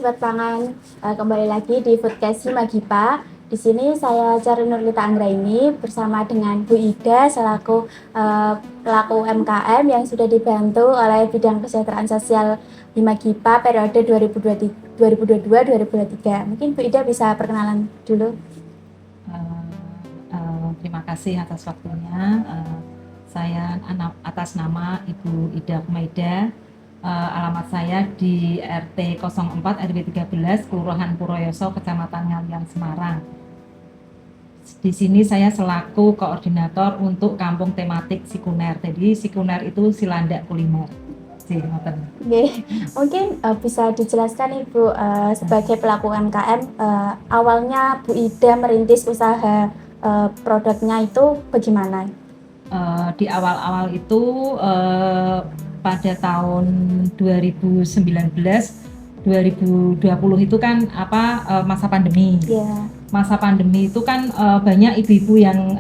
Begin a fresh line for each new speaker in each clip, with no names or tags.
Sobat Pangan, kembali lagi di Foodcast Himagipa. Di sini saya Cari Nurlita Anggraini bersama dengan Bu Ida selaku pelaku UMKM yang sudah dibantu oleh Bidang Kesejahteraan Sosial Himagipa periode 2022-2023. Mungkin Bu Ida bisa perkenalan dulu.
Terima kasih atas waktunya. Saya atas nama Ibu Ida Kumaida. Alamat saya di RT 04 RW 13 Kelurahan Puroyoso, Kecamatan Ngalian, Semarang. Di sini saya selaku koordinator untuk kampung tematik Sikuner. Jadi Sikuner itu Silandak Kuliner.
Mungkin bisa dijelaskan Ibu sebagai pelaku UMKM, awalnya Bu Ida merintis usaha produknya itu bagaimana?
Di awal-awal itu pada tahun 2019 2020 itu kan masa pandemi.
Yeah.
Masa pandemi itu kan banyak ibu-ibu yang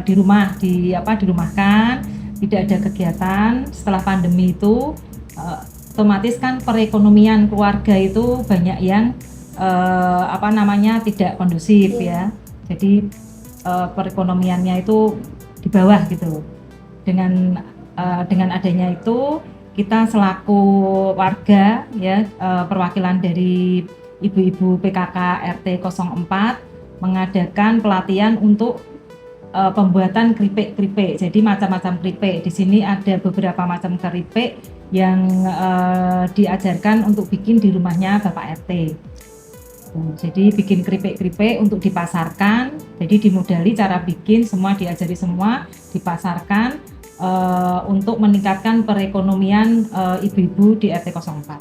dirumahkan, tidak ada kegiatan. Setelah pandemi itu otomatis kan perekonomian keluarga itu banyak yang tidak kondusif.
Yeah.
Ya. Jadi perekonomiannya itu di bawah gitu. Dengan adanya itu kita selaku warga ya, perwakilan dari ibu-ibu PKK RT 04 mengadakan pelatihan untuk pembuatan keripik. Jadi macam-macam keripik. Di sini ada beberapa macam keripik yang diajarkan untuk bikin di rumahnya Bapak RT. Jadi bikin keripik-keripik untuk dipasarkan. Jadi dimodali cara bikin, semua diajari semua, dipasarkan untuk meningkatkan perekonomian ibu-ibu di RT 04.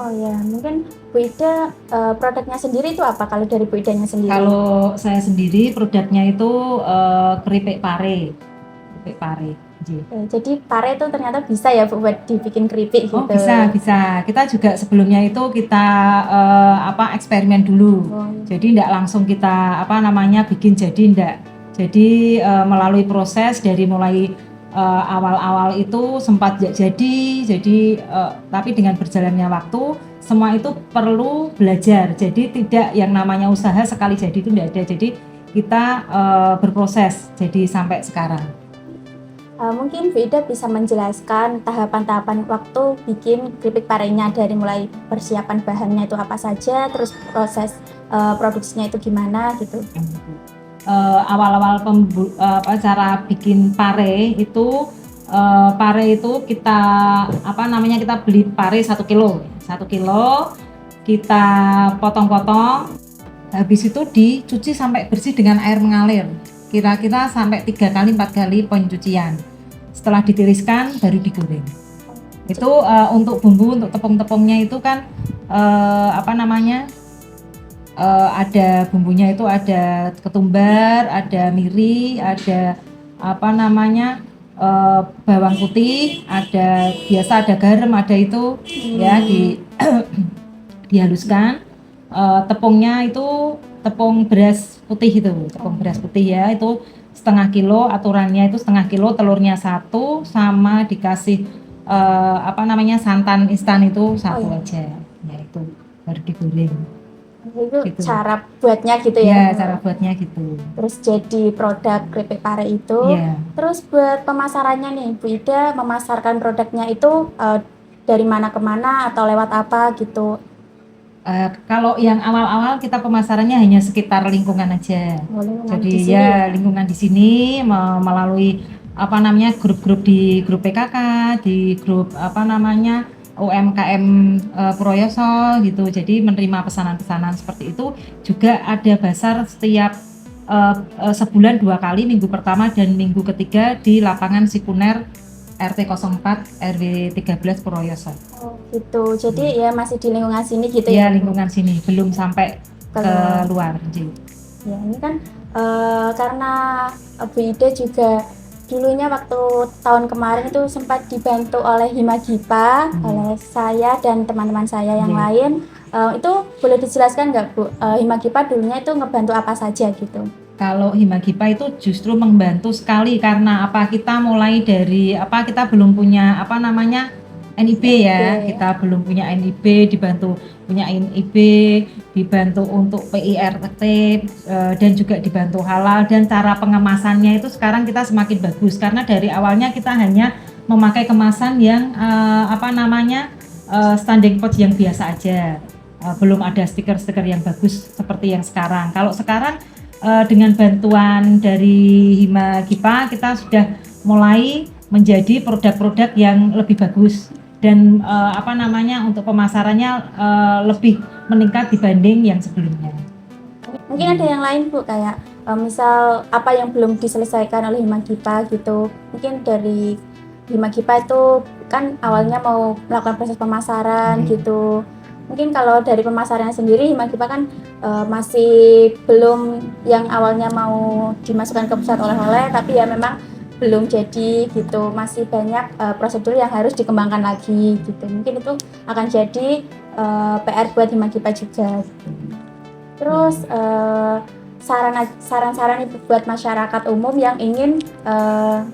Oh ya, mungkin Bu Ida produknya sendiri itu apa kalau dari Bu Idanya sendiri?
Kalau saya sendiri produknya itu keripik pare. Keripik pare.
Jadi pare itu ternyata bisa ya Bu buat dibikin keripik gitu.
Oh, bisa. Kita juga sebelumnya itu kita eksperimen dulu. Jadi enggak langsung kita bikin jadi enggak. Jadi melalui proses dari mulai awal-awal itu sempat jadi tapi dengan berjalannya waktu semua itu perlu belajar. Jadi tidak yang namanya usaha sekali jadi itu enggak ada. Jadi kita berproses jadi sampai sekarang.
Mungkin Bu Ida bisa menjelaskan tahapan-tahapan waktu bikin keripik parenya dari mulai persiapan bahannya itu apa saja, terus proses produksinya itu gimana gitu.
Awal-awal cara bikin pare itu kita kita beli pare 1 kilo kita potong-potong, habis itu dicuci sampai bersih dengan air mengalir, kira-kira sampai 3 kali 4 kali pencucian. Setelah ditiriskan baru digoreng. Itu untuk bumbu, untuk tepung-tepungnya itu kan ada bumbunya itu ada ketumbar, ada miri, ada bawang putih, ada garam, ada itu ya dihaluskan. Tepungnya itu tepung beras putih ya, itu setengah kilo, aturannya itu setengah kilo, telurnya 1 sama dikasih santan instan itu 1 aja, ya itu baru digoreng.
Itu gitu. Cara buatnya gitu ya?
Iya, cara buatnya gitu.
Terus jadi produk keripik pare itu.
Yeah.
Terus buat pemasarannya nih, Bu Ida memasarkan produknya itu dari mana ke mana atau lewat apa gitu?
Kalau yang awal-awal kita pemasarannya hanya sekitar lingkungan aja. Jadi ya lingkungan di sini melalui grup-grup di grup PKK, di grup UMKM Puroyoso gitu. Jadi menerima pesanan-pesanan seperti itu. Juga ada bazar setiap sebulan 2 kali, minggu pertama dan minggu ketiga di lapangan Sikuner RT 04 RW 13 Puroyoso.
Oh gitu, jadi ya masih di lingkungan sini gitu
ya? Ya lingkungan sini, belum sampai ke luar.
Ya ini kan karena Bu Ida juga dulunya waktu tahun kemarin itu sempat dibantu oleh Himagipa, oleh saya dan teman-teman saya yang lain. Itu boleh dijelaskan nggak Bu, Himagipa dulunya itu ngebantu apa saja gitu?
Kalau Himagipa itu justru membantu sekali karena kita mulai dari kita belum punya NIB ya,
NIB.
kita belum punya NIB, dibantu punya NIB, dibantu untuk PIRT, dan juga dibantu halal, dan cara pengemasannya itu sekarang kita semakin bagus karena dari awalnya kita hanya memakai kemasan yang standing pouch yang biasa aja. Belum ada stiker-stiker yang bagus seperti yang sekarang. Kalau sekarang dengan bantuan dari Hima Gipa kita sudah mulai menjadi produk-produk yang lebih bagus dan untuk pemasarannya lebih meningkat dibanding yang sebelumnya.
Mungkin ada yang lain Bu, kayak misal apa yang belum diselesaikan oleh Hima Gipa gitu. Mungkin dari Hima Gipa itu kan awalnya mau melakukan proses pemasaran gitu. Mungkin kalau dari pemasarannya sendiri Hima Gipa kan masih belum yang awalnya mau dimasukkan ke pusat oleh-oleh, tapi ya memang belum jadi gitu, masih banyak prosedur yang harus dikembangkan lagi gitu. Mungkin itu akan jadi PR buat Hima Gipa juga gitu. Terus saran-saran Ibu buat masyarakat umum yang ingin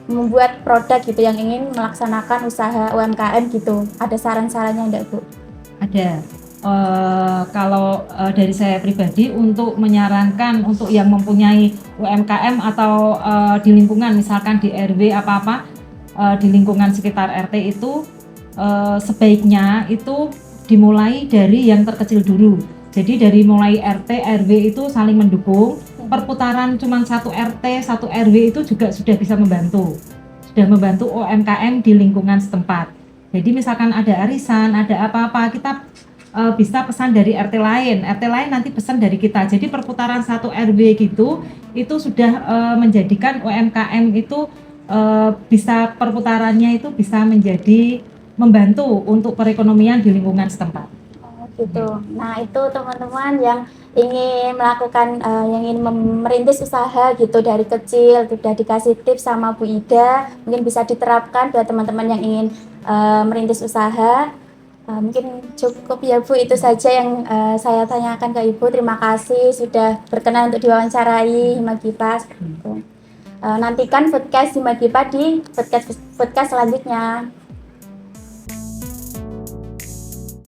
membuat produk gitu, yang ingin melaksanakan usaha UMKM gitu, ada saran-sarannya enggak Bu?
Ada. Kalau dari saya pribadi untuk menyarankan untuk yang mempunyai UMKM atau di lingkungan misalkan di RW apa-apa di lingkungan sekitar RT itu sebaiknya itu dimulai dari yang terkecil dulu. Jadi dari mulai RT RW itu saling mendukung. Perputaran cuma satu RT satu RW itu juga sudah bisa membantu. Sudah membantu UMKM di lingkungan setempat. Jadi misalkan ada arisan, ada apa-apa, kita bisa pesan dari RT lain nanti pesan dari kita. Jadi perputaran satu RW gitu, itu sudah menjadikan UMKM itu bisa perputarannya itu bisa menjadi membantu untuk perekonomian di lingkungan setempat.
Oh, gitu. Nah itu teman-teman yang ingin melakukan, yang ingin merintis usaha gitu dari kecil, sudah dikasih tips sama Bu Ida, mungkin bisa diterapkan buat teman-teman yang ingin merintis usaha. Mungkin cukup ya Bu, itu saja yang saya tanyakan ke Ibu. Terima kasih sudah berkenan untuk diwawancarai Hima Gipa. Nantikan podcast Hima Gipa di podcast selanjutnya.